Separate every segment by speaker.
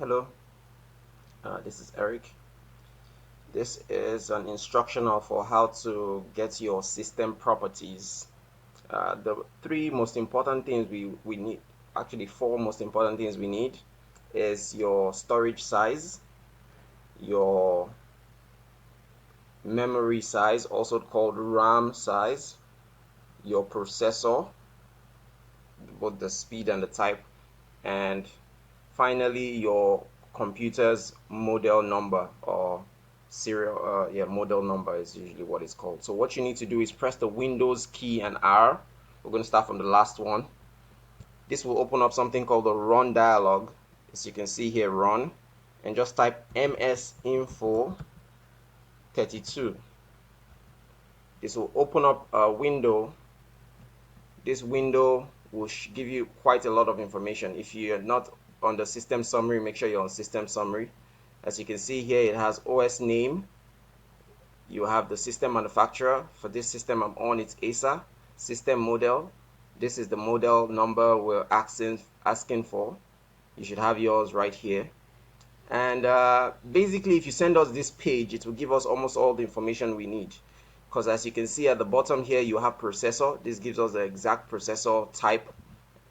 Speaker 1: Hello, this is Eric. This is an instructional for how to get your system properties. The three most important things we need, actually four most important things we need, is your storage size, your memory size, also called RAM size, your processor, both the speed and the type, and finally your computer's model number or model number is usually what it's called. So what you need to do is press the Windows key and R. We're going to start from the last one. This will open up something called the run dialog. As you can see here, run, and just type msinfo 32. This will open up a window. This window will give you quite a lot of information. If you're not on the system summary, make sure you're on system summary. As you can see here, it has OS name. You have the system manufacturer. For this system I'm on, it's Acer. System model. This is the model number we're asking for. You should have yours right here. And basically, if you send us this page, it will give us almost all the information we need. Because as you can see at the bottom here, you have processor. This gives us the exact processor type.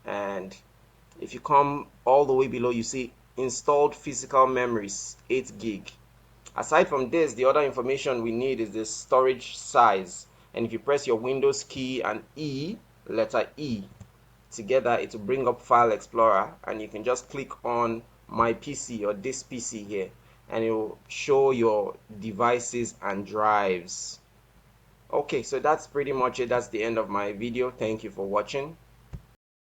Speaker 1: And if you come all the way below, you see installed physical memories, 8 gig. Aside from this, the other information we need is the storage size. And if you press your Windows key and letter E, together it will bring up File Explorer, and you can just click on My PC or this PC here, and it will show your devices and drives. Okay, so that's pretty much it. That's the end of my video. Thank you for watching.